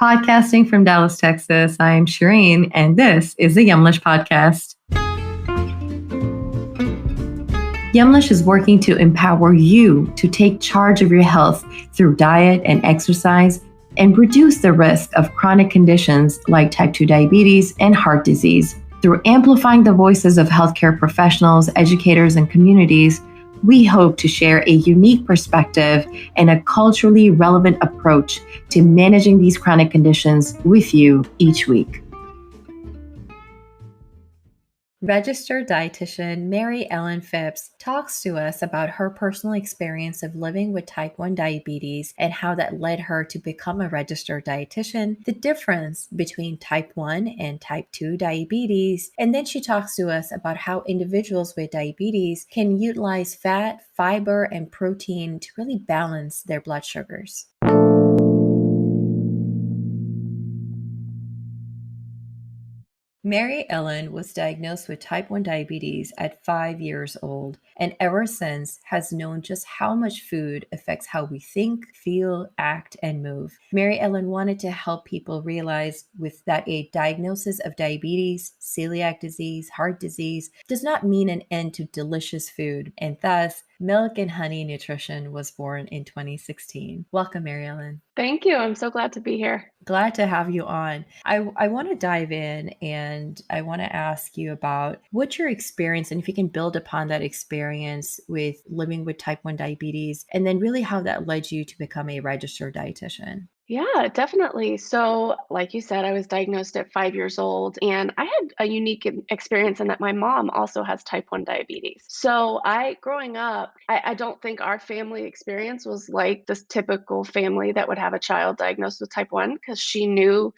Podcasting from Dallas, Texas. I'm Shireen, and this is the Yumlish podcast. Yumlish is working to empower you to take charge of your health through diet and exercise and reduce the risk of chronic conditions like type 2 diabetes and heart disease. Through amplifying the voices of healthcare professionals, educators, and communities, we hope to share a unique perspective and a culturally relevant approach to managing these chronic conditions with you each week. Registered Dietitian Mary Ellen Phipps talks to us about her personal experience of living with type 1 diabetes and how that led her to become a registered dietitian, the difference between type 1 and type 2 diabetes, and then she talks to us about how individuals with diabetes can utilize fat, fiber, and protein to really balance their blood sugars. Mary Ellen was diagnosed with type 1 diabetes at 5 years old, and ever since has known just how much food affects how we think, feel, act, and move. Mary Ellen wanted to help people realize that a diagnosis of diabetes, celiac disease, heart disease does not mean an end to delicious food, and thus Milk and Honey Nutrition was born in 2016. Welcome, Mary Ellen. Thank you. I'm so glad to be here. Glad to have you on. I want to dive in and I want to ask you about what's your experience and if you can build upon that experience with living with type 1 diabetes and then really how that led you to become a registered dietitian. Yeah, definitely. So, like you said, I was diagnosed at 5 years old, and I had a unique experience in that my mom also has type 1 diabetes. So, growing up, I don't think our family experience was like this typical family that would have a child diagnosed with type 1 because she knew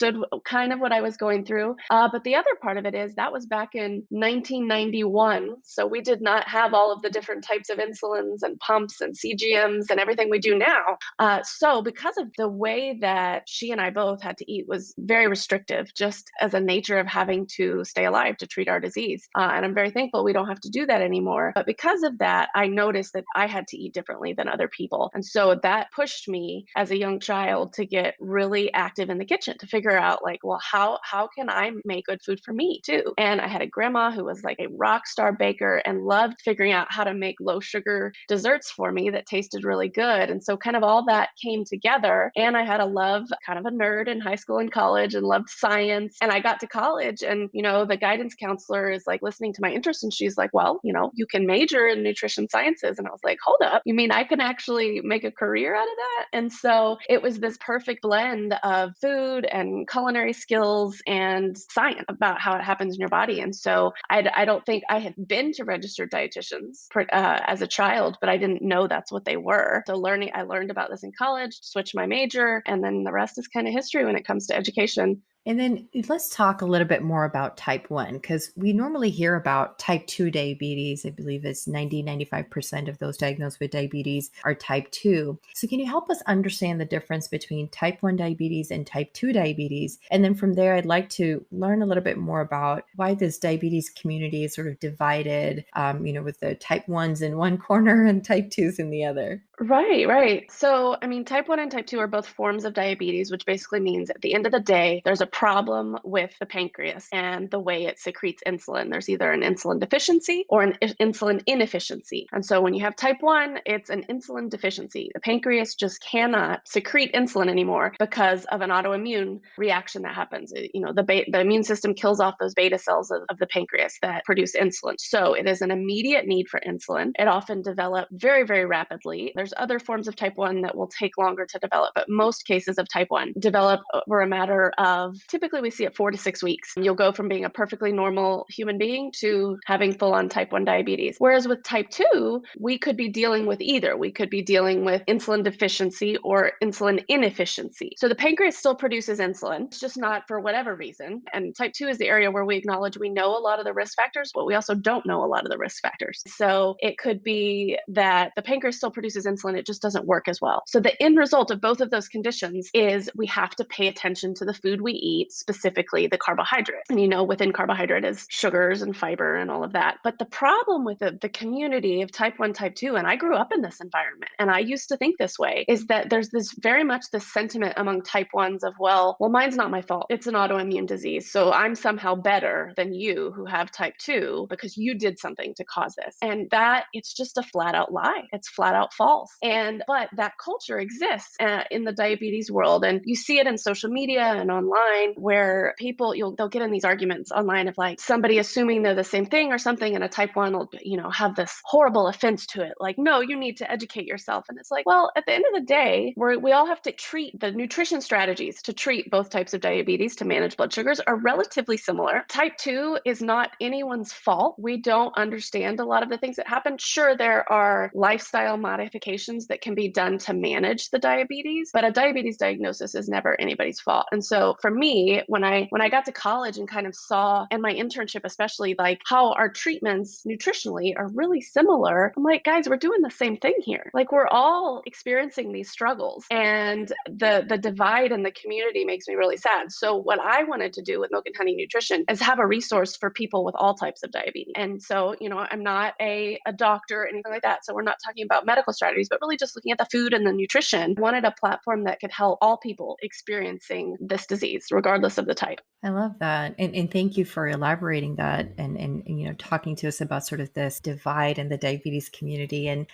kind of what I was going through. But the other part of it is that was back in 1991. So, we did not have all of the different types of insulins and pumps and CGMs and everything we do now. So, because of the way that she and I both had to eat was very restrictive, just as a nature of having to stay alive to treat our disease. And I'm very thankful we don't have to do that anymore. But because of that, I noticed that I had to eat differently than other people. And so that pushed me as a young child to get really active in the kitchen to figure out like, well, how can I make good food for me too? And I had a grandma who was like a rock star baker and loved figuring out how to make low sugar desserts for me that tasted really good. And so kind of all that came together. And I had a love, kind of a nerd in high school and college and loved science. And I got to college and, the guidance counselor is like listening to my interest and she's like, well, you can major in nutrition sciences. And I was like, hold up, you mean I can actually make a career out of that? And so it was this perfect blend of food and culinary skills and science about how it happens in your body. And so I don't think I had been to registered dietitians as a child, but I didn't know that's what they were. So I learned about this in college, switched my major, and then the rest is kind of history when it comes to education. And then let's talk a little bit more about type 1, because we normally hear about type 2 diabetes. I believe it's 95% of those diagnosed with diabetes are type 2. So can you help us understand the difference between type 1 diabetes and type 2 diabetes? And then from there, I'd like to learn a little bit more about why this diabetes community is sort of divided, with the type 1s in one corner and type 2s in the other. Right. So, type 1 and type 2 are both forms of diabetes, which basically means at the end of the day, there's a problem with the pancreas and the way it secretes insulin. There's either an insulin deficiency or an insulin inefficiency. And so when you have type 1, it's an insulin deficiency. The pancreas just cannot secrete insulin anymore because of an autoimmune reaction that happens. The immune system kills off those beta cells of the pancreas that produce insulin. So it is an immediate need for insulin. It often develops very, very rapidly. There's other forms of type 1 that will take longer to develop, but most cases of type 1 develop over a matter of, typically we see it 4 to 6 weeks. You'll go from being a perfectly normal human being to having full-on type 1 diabetes. Whereas with type 2, we could be dealing with either. We could be dealing with insulin deficiency or insulin inefficiency. So the pancreas still produces insulin, it's just not for whatever reason. And type 2 is the area where we acknowledge we know a lot of the risk factors, but we also don't know a lot of the risk factors. So it could be that the pancreas still produces insulin, it just doesn't work as well. So the end result of both of those conditions is we have to pay attention to the food we eat, specifically the carbohydrate. And within carbohydrate is sugars and fiber and all of that. But the problem with the community of type 1, type 2, and I grew up in this environment and I used to think this way, is that there's this very much this sentiment among type 1s of, well, mine's not my fault. It's an autoimmune disease. So I'm somehow better than you who have type 2 because you did something to cause this. And that it's just a flat out lie. It's flat out false. But that culture exists in the diabetes world. And you see it in social media and online where people, they'll get in these arguments online of like somebody assuming they're the same thing or something, and a type 1 will, have this horrible offense to it. Like, no, you need to educate yourself. And it's like, well, at the end of the day, we all have to treat the nutrition strategies to treat both types of diabetes to manage blood sugars are relatively similar. Type 2 is not anyone's fault. We don't understand a lot of the things that happen. Sure, there are lifestyle modifications that can be done to manage the diabetes, but a diabetes diagnosis is never anybody's fault. And so for me, when I got to college and kind of saw, and my internship especially, like how our treatments nutritionally are really similar, I'm like, guys, we're doing the same thing here. Like we're all experiencing these struggles, and the divide in the community makes me really sad. So what I wanted to do with Milk and Honey Nutrition is have a resource for people with all types of diabetes. And so, I'm not a doctor or anything like that. So we're not talking about medical strategies, but really just looking at the food and the nutrition. I wanted a platform that could help all people experiencing this disease, regardless of the type. I love that. And thank you for elaborating that and talking to us about sort of this divide in the diabetes community. And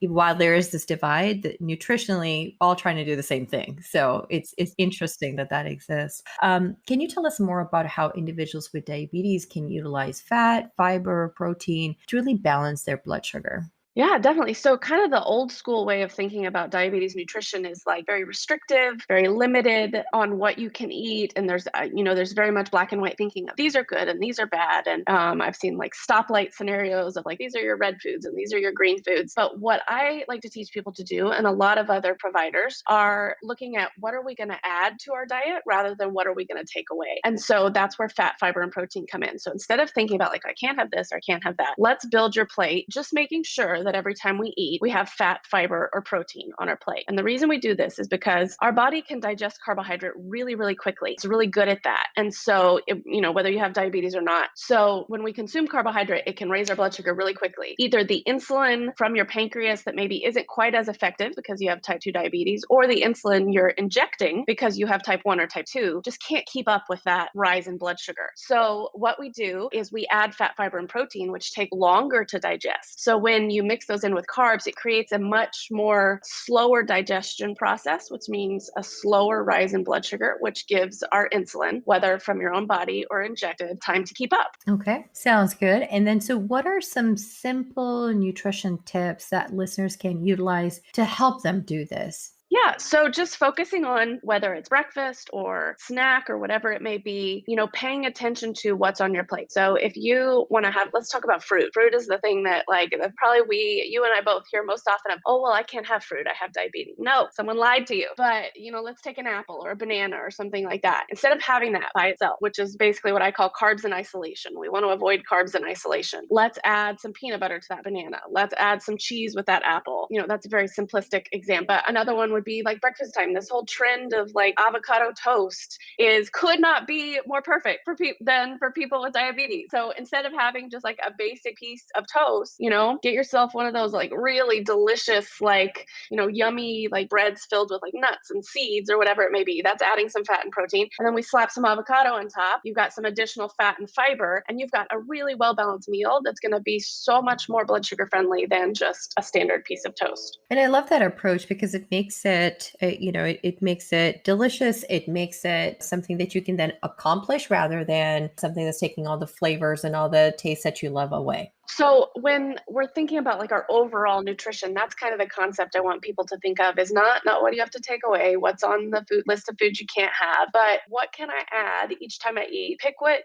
while there is this divide, that nutritionally all trying to do the same thing. So it's interesting that exists. Can you tell us more about how individuals with diabetes can utilize fat, fiber, protein to really balance their blood sugar? Yeah, definitely. So kind of the old school way of thinking about diabetes nutrition is like very restrictive, very limited on what you can eat. And there's very much black and white thinking of these are good and these are bad. And I've seen like stoplight scenarios of like, these are your red foods and these are your green foods. But what I like to teach people to do, and a lot of other providers, are looking at what are we going to add to our diet rather than what are we going to take away. And so that's where fat, fiber, and protein come in. So instead of thinking about like, I can't have this or I can't have that, let's build your plate, just making sure that every time we eat, we have fat, fiber, or protein on our plate. And the reason we do this is because our body can digest carbohydrate really, really quickly. It's really good at that. And so, whether you have diabetes or not. So when we consume carbohydrate, it can raise our blood sugar really quickly. Either the insulin from your pancreas that maybe isn't quite as effective because you have type 2 diabetes, or the insulin you're injecting because you have type 1 or type 2, just can't keep up with that rise in blood sugar. So what we do is we add fat, fiber, and protein, which take longer to digest. So when you mix those in with carbs, it creates a much more slower digestion process, which means a slower rise in blood sugar, which gives our insulin, whether from your own body or injected, time to keep up. Okay, sounds good. And then, so what are some simple nutrition tips that listeners can utilize to help them do this? Yeah, so just focusing on whether it's breakfast or snack or whatever it may be, paying attention to what's on your plate. So if you want to let's talk about fruit. Fruit is the thing that probably you and I both hear most often of, oh, well, I can't have fruit. I have diabetes. No, someone lied to you. But, let's take an apple or a banana or something like that. Instead of having that by itself, which is basically what I call carbs in isolation. We want to avoid carbs in isolation. Let's add some peanut butter to that banana. Let's add some cheese with that apple. That's a very simplistic example. But another one would be like breakfast time. This whole trend of like avocado toast could not be more perfect than for people with diabetes. So instead of having just like a basic piece of toast, get yourself one of those like really delicious, like, yummy, like breads filled with like nuts and seeds or whatever it may be. That's adding some fat and protein. And then we slap some avocado on top. You've got some additional fat and fiber, and you've got a really well-balanced meal that's going to be so much more blood sugar friendly than just a standard piece of toast. And I love that approach because it makes it makes it delicious. It makes it something that you can then accomplish rather than something that's taking all the flavors and all the tastes that you love away. So when we're thinking about like our overall nutrition, that's kind of the concept I want people to think of, is not what do you have to take away, what's on the food list of foods you can't have, but what can I add each time I eat?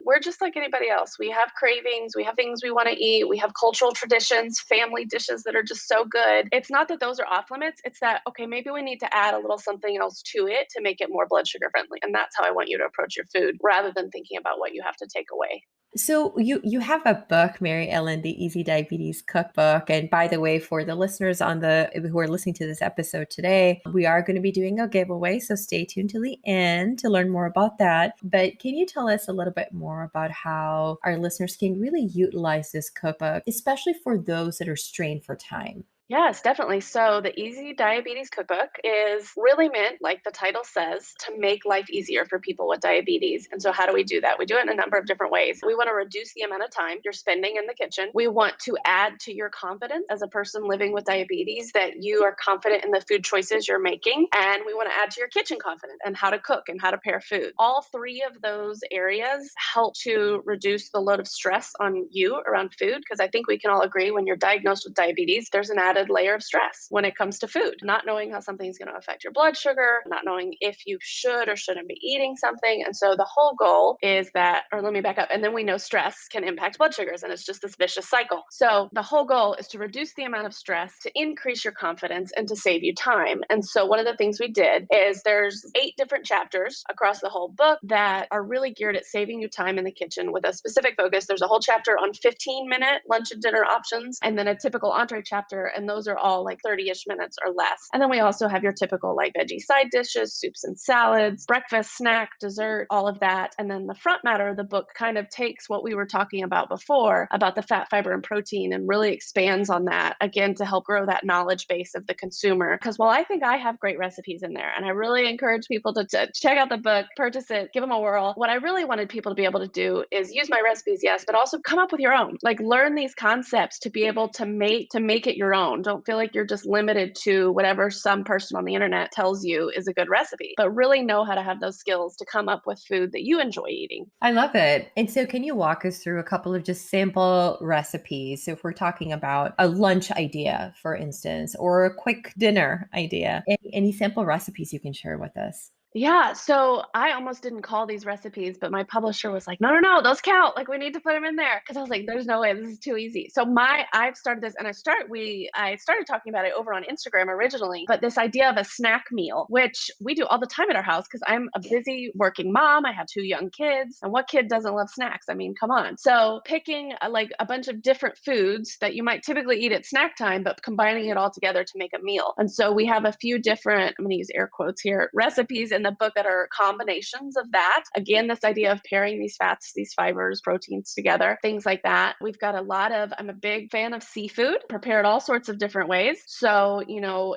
We're just like anybody else. We have cravings, we have things we want to eat, we have cultural traditions, family dishes that are just so good. It's not that those are off limits. It's that, okay, maybe we need to add a little something else to it to make it more blood sugar friendly. And that's how I want you to approach your food rather than thinking about what you have to take away. So you have a book, Mary Ellen, the Easy Diabetes Cookbook. And by the way, for the listeners who are listening to this episode today, we are going to be doing a giveaway. So stay tuned till the end to learn more about that. But can you tell us a little bit more about how our listeners can really utilize this cookbook, especially for those that are strained for time? Yes, definitely. So, the Easy Diabetes Cookbook is really meant, like the title says, to make life easier for people with diabetes. And so, how do we do that? We do it in a number of different ways. We want to reduce the amount of time you're spending in the kitchen. We want to add to your confidence as a person living with diabetes that you are confident in the food choices you're making. And we want to add to your kitchen confidence and how to cook and how to pair food. All three of those areas help to reduce the load of stress on you around food, because I think we can all agree when you're diagnosed with diabetes, there's an added layer of stress when it comes to food, not knowing how something's going to affect your blood sugar, not knowing if you should or shouldn't be eating something. And so the whole goal is that, or let me back up. And then we know stress can impact blood sugars, and it's just this vicious cycle. So the whole goal is to reduce the amount of stress, to increase your confidence, and to save you time. And so one of the things we did is there's 8 different chapters across the whole book that are really geared at saving you time in the kitchen with a specific focus. There's a whole chapter on 15-minute lunch and dinner options, and then a typical entree chapter, and those are all like 30-ish minutes or less. And then we also have your typical like veggie side dishes, soups and salads, breakfast, snack, dessert, all of that. And then the front matter of the book kind of takes what we were talking about before about the fat, fiber, and protein and really expands on that, again, to help grow that knowledge base of the consumer. Because while I think I have great recipes in there, and I really encourage people to check out the book, purchase it, give them a whirl, what I really wanted people to be able to do is use my recipes, yes, but also come up with your own. Like learn these concepts to be able to make it your own. Don't feel like you're just limited to whatever some person on the internet tells you is a good recipe, but really know how to have those skills to come up with food that you enjoy eating. I love it. And so, can you walk us through a couple of just sample recipes? So if we're talking about a lunch idea, for instance, or a quick dinner idea, any sample recipes you can share with us? Yeah, so I almost didn't call these recipes, but my publisher was like, "No, no, no, those count. Like we need to put them in there." Because I was like, "There's no way. This is too easy." So I've started this, and I started talking about it over on Instagram originally. But this idea of a snack meal, which we do all the time at our house, because I'm a busy working mom. I have 2 young kids, and what kid doesn't love snacks? I mean, come on. So picking like a bunch of different foods that you might typically eat at snack time, but combining it all together to make a meal. And so we have a few different, I'm going to use air quotes here, recipes in the book that are combinations of that. Again, this idea of pairing these fats, these fibers, proteins together, things like that. We've got I'm a big fan of seafood, prepared all sorts of different ways. So,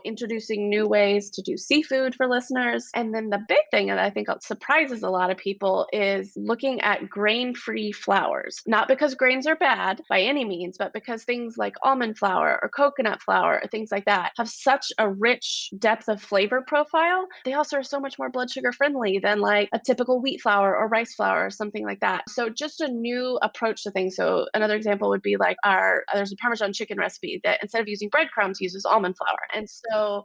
introducing new ways to do seafood for listeners. And then the big thing that I think surprises a lot of people is looking at grain-free flours. Not because grains are bad by any means, but because things like almond flour or coconut flour or things like that have such a rich depth of flavor profile. They also are so much more blood sugar friendly than like a typical wheat flour or rice flour or something like that. So just a new approach to things. So another example would be like there's a Parmesan chicken recipe that instead of using breadcrumbs uses almond flour. And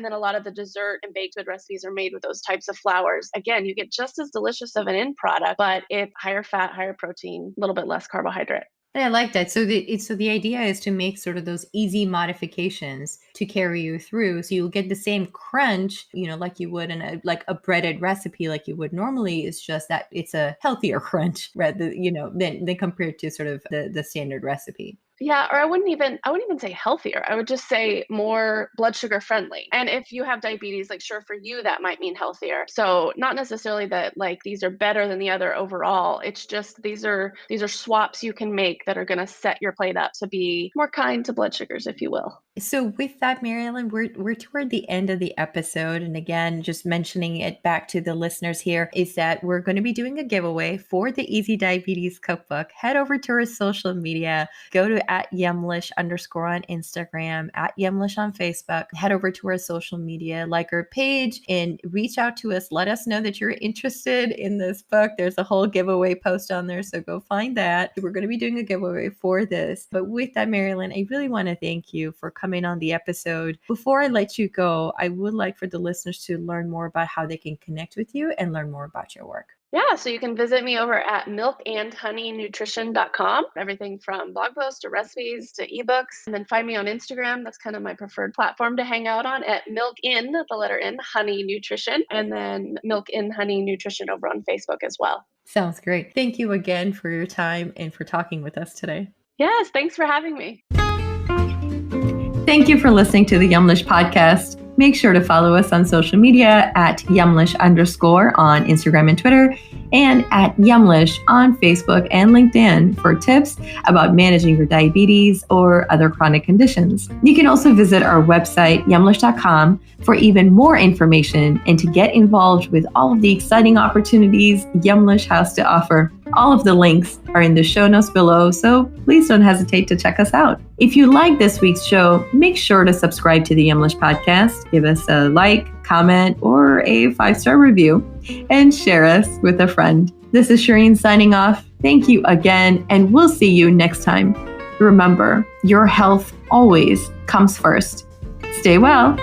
then a lot of the dessert and baked good recipes are made with those types of flours. Again, you get just as delicious of an end product, but it's higher fat, higher protein, a little bit less carbohydrate. And I like that. So the idea is to make sort of those easy modifications to carry you through. So you'll get the same crunch, like you would in a breaded recipe, like you would normally. It's just that it's a healthier crunch rather, than compared to sort of the standard recipe. Yeah, or I wouldn't even say healthier. I would just say more blood sugar friendly. And if you have diabetes, like sure for you that might mean healthier. So not necessarily that like these are better than the other overall. It's just these are swaps you can make that are going to set your plate up to be more kind to blood sugars, if you will. So with that, Mary Ellen, we're toward the end of the episode. And again, just mentioning it back to the listeners here is that we're going to be doing a giveaway for the Easy Diabetes Cookbook. Head over to our social media, go to @Yumlish_ on Instagram, @Yumlish on Facebook. Head over to our social media, like our page, and reach out to us. Let us know that you're interested in this book. There's a whole giveaway post on there, so go find that. We're going to be doing a giveaway for this. But with that, Mary Ellen, I really want to thank you for coming coming on the episode. Before I let you go, I would like for the listeners to learn more about how they can connect with you and learn more about your work. Yeah, so you can visit me over at milkandhoneynutrition.com. Everything from blog posts to recipes to ebooks. And then find me on Instagram. That's kind of my preferred platform to hang out on at milkin, the letter N, honey nutrition. And then Milk in Honey Nutrition over on Facebook as well. Sounds great. Thank you again for your time and for talking with us today. Yes, thanks for having me. Thank you for listening to the Yumlish podcast. Make sure to follow us on social media at Yumlish_ on Instagram and Twitter, and at Yumlish on Facebook and LinkedIn for tips about managing your diabetes or other chronic conditions. You can also visit our website, yumlish.com, for even more information and to get involved with all of the exciting opportunities Yumlish has to offer. All of the links are in the show notes below, so please don't hesitate to check us out. If you like this week's show, make sure to subscribe to the Yumlish podcast, give us a like, comment, or a 5-star review, and share us with a friend. This is Shireen signing off. Thank you again, and we'll see you next time. Remember, your health always comes first. Stay well.